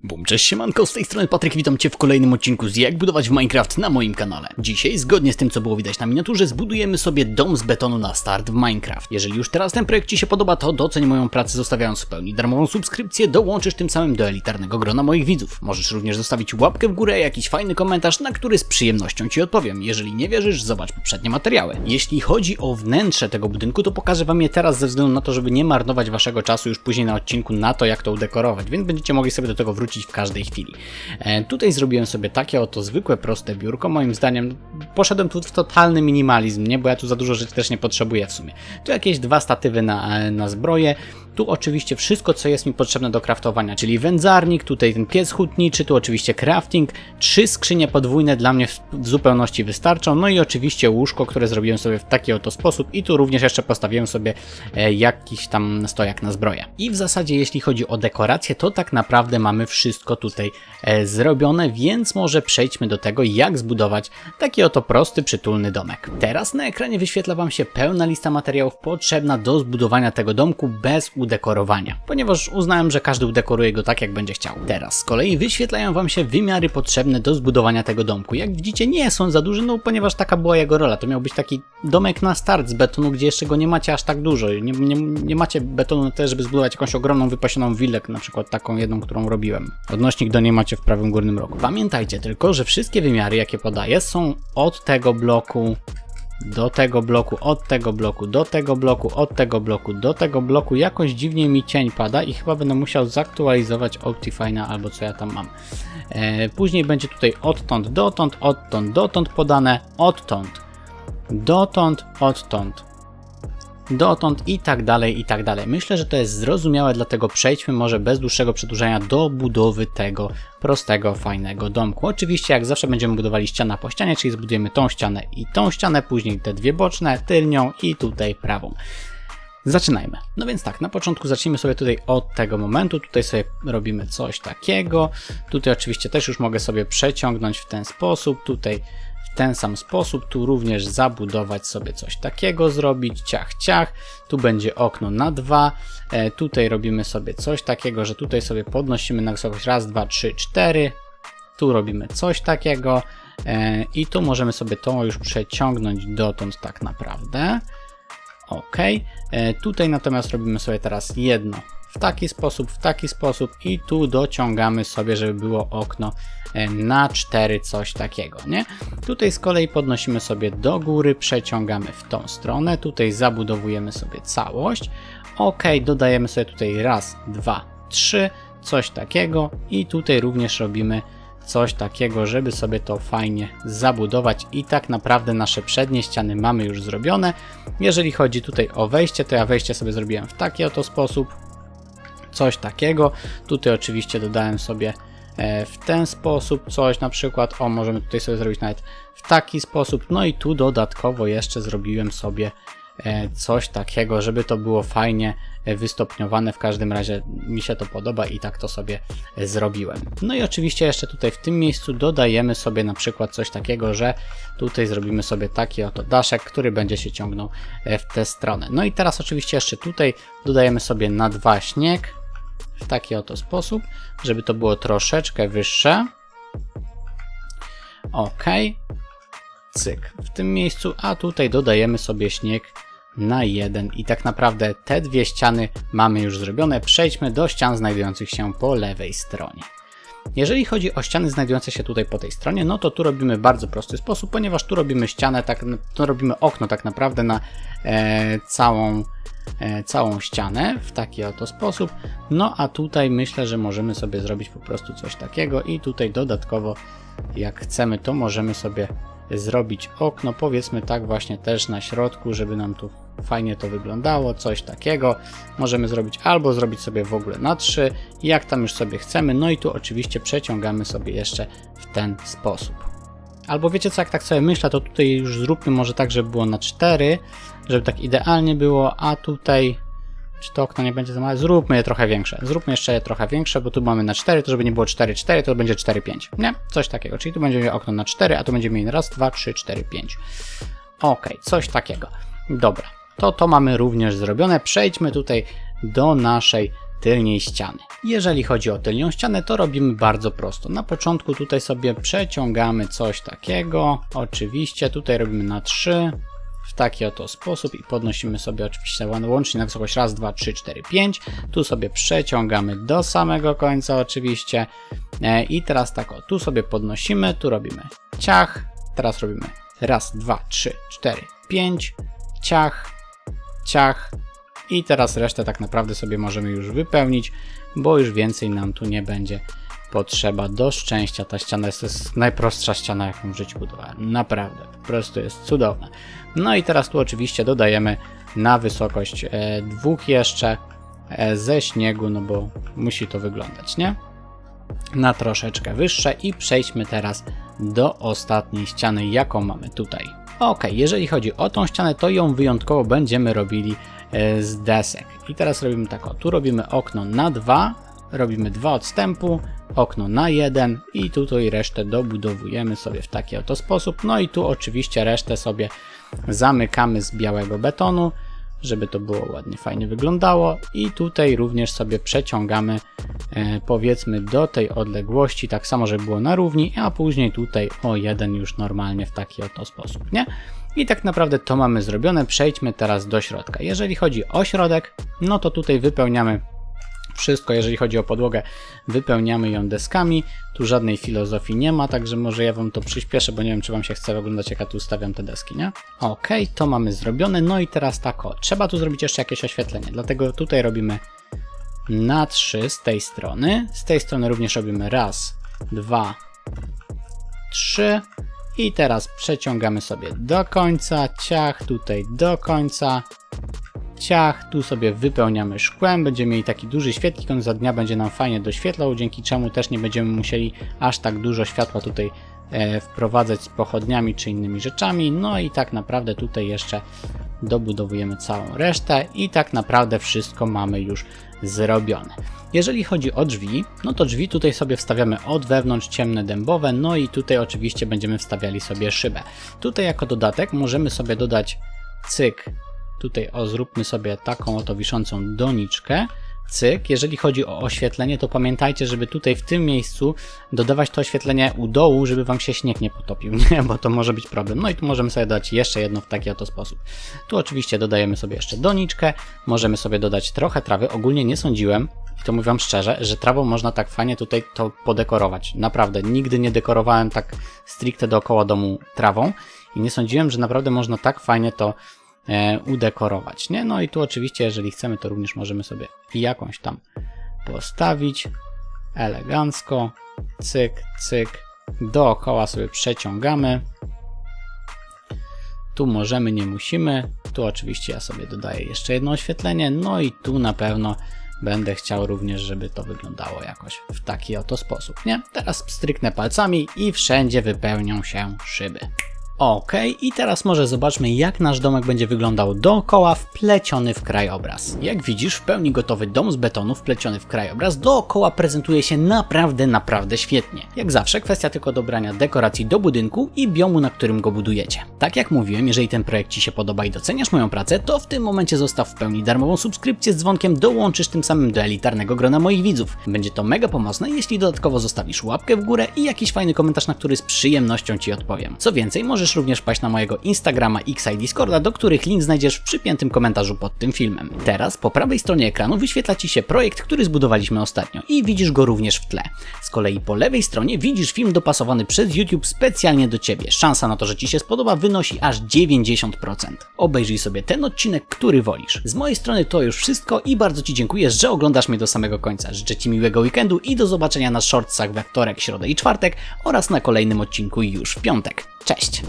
Bum, cześć siemanko, z tej strony Patryk, witam Cię w kolejnym odcinku z Jak budować w Minecraft na moim kanale. Dzisiaj, zgodnie z tym co było widać na miniaturze, zbudujemy sobie dom z betonu na start w Minecraft. Jeżeli już teraz ten projekt Ci się podoba, to doceń moją pracę zostawiając w pełni darmową subskrypcję, dołączysz tym samym do elitarnego grona moich widzów. Możesz również zostawić łapkę w górę, jakiś fajny komentarz, na który z przyjemnością Ci odpowiem. Jeżeli nie wierzysz, zobacz poprzednie materiały. Jeśli chodzi o wnętrze tego budynku, to pokażę Wam je teraz ze względu na to, żeby nie marnować Waszego czasu już później na odcinku na to, jak to udekorować, więc będziecie mogli sobie do tego wrócić w każdej chwili. Tutaj zrobiłem sobie takie oto zwykłe, proste biurko. Moim zdaniem poszedłem tu w totalny minimalizm, nie? Bo ja tu za dużo rzeczy też nie potrzebuję w sumie. Tu jakieś dwa statywy na zbroję. Tu oczywiście wszystko, co jest mi potrzebne do craftowania, czyli wędzarnik, tutaj ten piec hutniczy, tu oczywiście crafting, 3 skrzynie podwójne dla mnie w zupełności wystarczą, no i oczywiście łóżko, które zrobiłem sobie w taki oto sposób i tu również jeszcze postawiłem sobie jakiś tam stojak na zbroję. I w zasadzie jeśli chodzi o dekorację, to tak naprawdę mamy wszystko tutaj zrobione, więc może przejdźmy do tego, jak zbudować taki oto prosty, przytulny domek. Teraz na ekranie wyświetla Wam się pełna lista materiałów potrzebna do zbudowania tego domku bez udekorowania, ponieważ uznałem, że każdy udekoruje go tak, jak będzie chciał. Teraz z kolei wyświetlają Wam się wymiary potrzebne do zbudowania tego domku. Jak widzicie, nie są za duże, no ponieważ taka była jego rola. To miał być taki domek na start z betonu, gdzie jeszcze go nie macie aż tak dużo. Nie macie betonu na tyle, żeby zbudować jakąś ogromną, wypasioną willę, na przykład taką jedną, którą robiłem. Odnośnik do niej macie w prawym górnym rogu. Pamiętajcie tylko, że wszystkie wymiary, jakie podaję, są od tego bloku do tego bloku, od tego bloku, do tego bloku, od tego bloku, do tego bloku. Jakoś dziwnie mi cień pada i chyba będę musiał zaktualizować Optifine'a albo co ja tam mam. Później będzie tutaj odtąd dotąd podane, odtąd, dotąd i tak dalej, i tak dalej. Myślę, że to jest zrozumiałe, dlatego przejdźmy może bez dłuższego przedłużania do budowy tego prostego, fajnego domku. Oczywiście jak zawsze będziemy budowali ściana po ścianie, czyli zbudujemy tą ścianę i tą ścianę, później te dwie boczne, tylnią i tutaj prawą. Zaczynajmy. No więc tak, na początku zacznijmy sobie tutaj od tego momentu. Tutaj sobie robimy coś takiego. Tutaj oczywiście też już mogę sobie przeciągnąć w ten sposób. Tutaj w ten sam sposób, tu również zabudować sobie coś takiego, zrobić ciach, ciach, tu będzie okno na 2, tutaj robimy sobie coś takiego, że tutaj sobie podnosimy na wysokość raz, 2, 3, 4, tu robimy coś takiego i tu możemy sobie to już przeciągnąć dotąd tak naprawdę. Ok, tutaj natomiast robimy sobie teraz jedno w taki sposób i tu dociągamy sobie, żeby było okno na 4, coś takiego, nie? Tutaj z kolei podnosimy sobie do góry, przeciągamy w tą stronę, tutaj zabudowujemy sobie całość. Ok, dodajemy sobie tutaj raz, 2, 3, coś takiego i tutaj również robimy coś takiego, żeby sobie to fajnie zabudować i tak naprawdę nasze przednie ściany mamy już zrobione. Jeżeli chodzi tutaj o wejście, to ja wejście sobie zrobiłem w taki oto sposób. Coś takiego. Tutaj oczywiście dodałem sobie w ten sposób coś, na przykład, możemy tutaj sobie zrobić nawet w taki sposób, no i tu dodatkowo jeszcze zrobiłem sobie coś takiego, żeby to było fajnie wystopniowane. W każdym razie mi się to podoba i tak to sobie zrobiłem. No i oczywiście jeszcze tutaj w tym miejscu dodajemy sobie na przykład coś takiego, że tutaj zrobimy sobie taki oto daszek, który będzie się ciągnął w tę stronę. No i teraz oczywiście jeszcze tutaj dodajemy sobie na 2 śnieg w taki oto sposób, żeby to było troszeczkę wyższe. Ok, cyk w tym miejscu, a tutaj dodajemy sobie śnieg na 1 i tak naprawdę te dwie ściany mamy już zrobione. Przejdźmy do ścian znajdujących się po lewej stronie. Jeżeli chodzi o ściany znajdujące się tutaj po tej stronie, no to tu robimy bardzo prosty sposób, ponieważ tu robimy ścianę, tu robimy okno tak naprawdę na całą ścianę w taki oto sposób. No a tutaj myślę, że możemy sobie zrobić po prostu coś takiego i tutaj dodatkowo jak chcemy, to możemy sobie zrobić okno, powiedzmy tak właśnie też na środku, żeby nam tu fajnie to wyglądało, coś takiego możemy zrobić, albo zrobić sobie w ogóle na 3, jak tam już sobie chcemy. No i tu oczywiście przeciągamy sobie jeszcze w ten sposób. Albo wiecie co, jak tak sobie myślę, to tutaj już zróbmy może tak, żeby było na 4, żeby tak idealnie było, a tutaj czy to okno nie będzie za małe? Zróbmy je trochę większe. Zróbmy jeszcze je trochę większe, bo tu mamy na 4, to żeby nie było 4, 4, to będzie 4, 5. Nie? Coś takiego. Czyli tu będziemy mieli okno na 4, a tu będziemy mieli raz, 2, 3, 4, 5. Ok, coś takiego. Dobra. To mamy również zrobione. Przejdźmy tutaj do naszej tylniej ściany. Jeżeli chodzi o tylnią ścianę, to robimy bardzo prosto. Na początku tutaj sobie przeciągamy coś takiego. Oczywiście tutaj robimy na 3 w taki oto sposób i podnosimy sobie oczywiście łącznie na wysokość 1, 2, 3, 4, 5. Tu sobie przeciągamy do samego końca oczywiście. I teraz tak o, tu sobie podnosimy, tu robimy ciach. Teraz robimy 1, 2, 3, 4, 5. Ciach, ciach. I teraz resztę tak naprawdę sobie możemy już wypełnić, bo już więcej nam tu nie będzie potrzeba. Do szczęścia ta ściana jest najprostsza ściana, jaką w życiu budowałem. Naprawdę, po prostu jest cudowna. No i teraz tu oczywiście dodajemy na wysokość 2 jeszcze ze śniegu, no bo musi to wyglądać, nie? Na troszeczkę wyższe i przejdźmy teraz do ostatniej ściany, jaką mamy tutaj. Ok, jeżeli chodzi o tą ścianę, to ją wyjątkowo będziemy robili z desek. I teraz robimy tak, o, tu robimy okno na 2, robimy 2 odstępu, okno na 1 i tutaj resztę dobudowujemy sobie w taki oto sposób. No i tu oczywiście resztę sobie zamykamy z białego betonu, żeby to było ładnie, fajnie wyglądało i tutaj również sobie przeciągamy powiedzmy do tej odległości, tak samo, żeby było na równi, a później tutaj o 1 już normalnie w taki oto sposób, nie? I tak naprawdę to mamy zrobione. Przejdźmy teraz do środka. Jeżeli chodzi o środek, no to tutaj wypełniamy wszystko. Jeżeli chodzi o podłogę, wypełniamy ją deskami. Tu żadnej filozofii nie ma, także może ja wam to przyspieszę, bo nie wiem, czy wam się chce oglądać, jak ja tu ustawiam te deski, nie? Ok, to mamy zrobione. No i teraz tak o, trzeba tu zrobić jeszcze jakieś oświetlenie, dlatego tutaj robimy na 3 z tej strony. Z tej strony również robimy 1, 2, 3. I teraz przeciągamy sobie do końca, ciach, tutaj do końca, ciach, tu sobie wypełniamy szkłem, będziemy mieli taki duży świetlik, on za dnia będzie nam fajnie doświetlał, dzięki czemu też nie będziemy musieli aż tak dużo światła tutaj wprowadzać z pochodniami czy innymi rzeczami. No i tak naprawdę tutaj jeszcze dobudowujemy całą resztę i tak naprawdę wszystko mamy już zrobione. Jeżeli chodzi o drzwi, no to drzwi tutaj sobie wstawiamy od wewnątrz ciemne dębowe, no i tutaj oczywiście będziemy wstawiali sobie szybę. Tutaj jako dodatek możemy sobie dodać cyk, tutaj o zróbmy sobie taką oto wiszącą doniczkę, cyk. Jeżeli chodzi o oświetlenie, to pamiętajcie, żeby tutaj w tym miejscu dodawać to oświetlenie u dołu, żeby wam się śnieg nie potopił, nie? Bo to może być problem. No i tu możemy sobie dodać jeszcze jedno w taki oto sposób. Tu oczywiście dodajemy sobie jeszcze doniczkę, możemy sobie dodać trochę trawy. Ogólnie nie sądziłem, i to mówię wam szczerze, że trawą można tak fajnie tutaj to podekorować. Naprawdę, nigdy nie dekorowałem tak stricte dookoła domu trawą i nie sądziłem, że naprawdę można tak fajnie to udekorować, nie? No i tu oczywiście, jeżeli chcemy, to również możemy sobie jakąś tam postawić elegancko, cyk, cyk, dookoła sobie przeciągamy. Tu możemy, nie musimy. Tu oczywiście ja sobie dodaję jeszcze jedno oświetlenie, no i tu na pewno będę chciał również, żeby to wyglądało jakoś w taki oto sposób, nie? Teraz stryknę palcami i wszędzie wypełnią się szyby. Ok, i teraz może zobaczmy, jak nasz domek będzie wyglądał dookoła, wpleciony w krajobraz. Jak widzisz, w pełni gotowy dom z betonu wpleciony w krajobraz dookoła prezentuje się naprawdę świetnie. Jak zawsze kwestia tylko dobrania dekoracji do budynku i biomu, na którym go budujecie. Tak jak mówiłem, jeżeli ten projekt ci się podoba i doceniasz moją pracę, to w tym momencie zostaw w pełni darmową subskrypcję z dzwonkiem, dołączysz tym samym do elitarnego grona moich widzów. Będzie to mega pomocne, jeśli dodatkowo zostawisz łapkę w górę i jakiś fajny komentarz, na który z przyjemnością ci odpowiem. Co więcej, możesz również wpaść na mojego Instagrama, Xa i Discorda, do których link znajdziesz w przypiętym komentarzu pod tym filmem. Teraz po prawej stronie ekranu wyświetla ci się projekt, który zbudowaliśmy ostatnio i widzisz go również w tle. Z kolei po lewej stronie widzisz film dopasowany przez YouTube specjalnie do ciebie. Szansa na to, że ci się spodoba, wynosi aż 90%. Obejrzyj sobie ten odcinek, który wolisz. Z mojej strony to już wszystko i bardzo ci dziękuję, że oglądasz mnie do samego końca. Życzę ci miłego weekendu i do zobaczenia na shortsach we wtorek, środę i czwartek oraz na kolejnym odcinku już w piątek. Cześć!